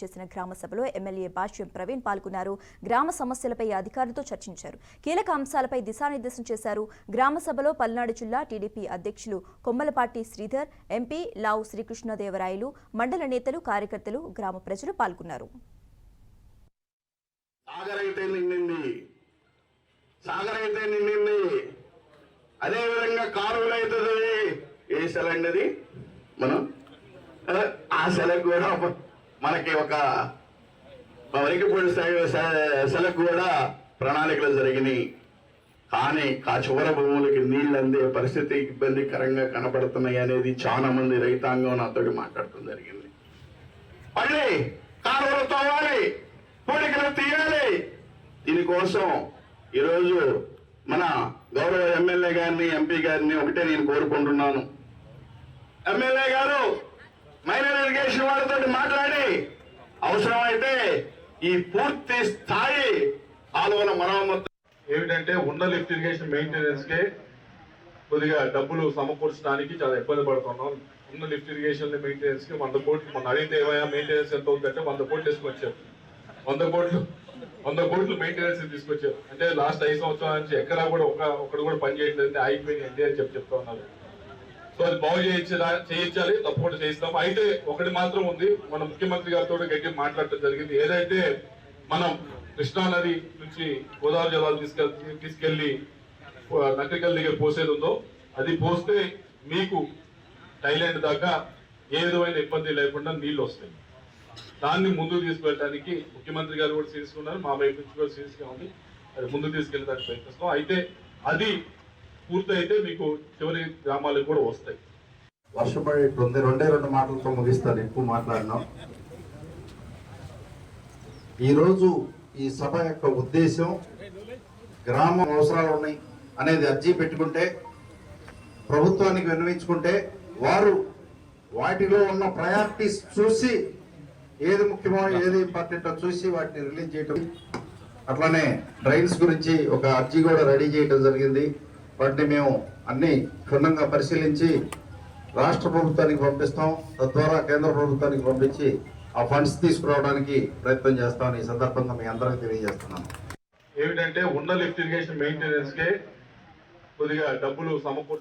చేసిన గ్రామ సభలో ఎమ్మెల్యే భాష్యం ప్రవీణ్ పాల్గొన్నారు. గ్రామ సమస్యలపై అధికారులతో చర్చించారు. కీలక అంశాలపై దిశానిర్దేశం చేశారు. గ్రామ సభలో పల్నాడు జిల్లా టీడీపీ అధ్యక్షులు కొమ్మలపాటి శ్రీధర్, ఎంపీ లావు శ్రీకృష్ణదేవరాయలు, మండల నేతలు, కార్యకర్తలు, గ్రామ ప్రజలు పాల్గొన్నారు. అదేవిధంగా కాలువలు అవుతుంది ఏ సెల అండి మనం ఆ సెలకు కూడా మనకి ఒక వరికిపూడి సెలకు కూడా ప్రణాళికలు జరిగినాయి. కానీ చివరి భూములకి నీళ్ళు అందే పరిస్థితి ఇబ్బందికరంగా కనబడుతున్నాయి అనేది చాలా మంది రైతాంగం నాతో మాట్లాడటం జరిగింది. మళ్ళీ కాలువలు తవ్వాలి, పూడికలు తీయాలి. దీనికోసం ఈరోజు మన గౌరవ ఎమ్మెల్యే గారిని, ఎంపీ గారిని ఒకటే నేను కోరుకుంటున్నాను. ఎమ్మెల్యే గారు మైనర్ ఇరిగేషన్ వాళ్ళతో మాట్లాడి అవసరమైతే ఈ పూర్తి స్థాయి కాలువల మరమ్మతు ఏమిటంటే ఉన్న లిఫ్ట్ ఇరిగేషన్ మెయింటెనెన్స్ కే కొద్దిగా డబ్బులు సమకూర్చడానికి చాలా ఇబ్బంది పడుతున్నాం. ఉన్న లిఫ్ట్ ఇరిగేషన్ మెయింటెనెన్స్ కి 100 కోట్లు మన అడిగితే ఏమైనా మెయింటెనెన్స్ ఎంత అవుతుందంటే 100 కోట్లు తీసుకొచ్చారు. 100 కోట్లు మెయింటెనెన్స్ తీసుకొచ్చారు. అంటే లాస్ట్ 5 సంవత్సరాల నుంచి ఎక్కడా కూడా ఒకటి కూడా పని చేయట్లేదు, ఆగిపోయింది అని చెప్తా ఉన్నారు. సో అది బాగు చేయించాలి, తప్పకుండా చేయిస్తాం. అయితే ఒకటి మాత్రం ఉంది, మన ముఖ్యమంత్రి గారితో గట్టి మాట్లాడటం జరిగింది. ఏదైతే మనం కృష్ణా నది నుంచి గోదావరి జలాలు తీసుకెళ్లి నకరికల్ దగ్గర పోసేది ఉందో అది పోస్తే మీకు థైలాండ్ దాకా ఏ విధమైన ఇబ్బంది లేకుండా నీళ్లు వస్తాయి. దాన్ని ముందుకు తీసుకెళ్ళడానికి ముఖ్యమంత్రి గారు కూడా సీరియస్గా ఉన్నారు, మా వైపు నుంచి కూడా సీరియస్గా ఉంది. అది ముందుకు తీసుకెళ్ళడానికి ప్రయత్నిస్తాం. అయితే అది పూర్తయితే మీకు చివరి గ్రామాలకు కూడా వస్తాయి. వర్షం పడేట్లుంది. 2 మాటలతో ముగిస్తాను, ఎక్కువ మాట్లాడినాం. ఈరోజు ఈ సభ యొక్క ఉద్దేశం గ్రామ అవసరాలు ఉన్నాయి అనేది అర్జీ పెట్టుకుంటే, ప్రభుత్వానికి విన్నవించుకుంటే వారు వాటిలో ఉన్న ప్రయారిటీస్ చూసి ఏది ముఖ్యమో ఏది ఇంపార్టెంటో చూసి వాటిని రిలీజ్ చేయటం. అట్లానే డ్రైన్స్ గురించి ఒక అర్జీ కూడా రెడీ చేయడం జరిగింది. వాటిని మేము అన్ని క్షుణ్ణంగా పరిశీలించి రాష్ట్ర ప్రభుత్వానికి పంపిస్తాం. తద్వారా కేంద్ర ప్రభుత్వానికి పంపించి ఆ ఫండ్స్ తీసుకురావడానికి ప్రయత్నం చేస్తామని ఈ సందర్భంగా మీ అందరికీ తెలియజేస్తున్నాను. ఏమిటంటే ఉన్న లిఫ్ట్ ఇరిగేషన్ మెయింటెనెన్స్ కే కొద్దిగా డబ్బులు సమకూర్చు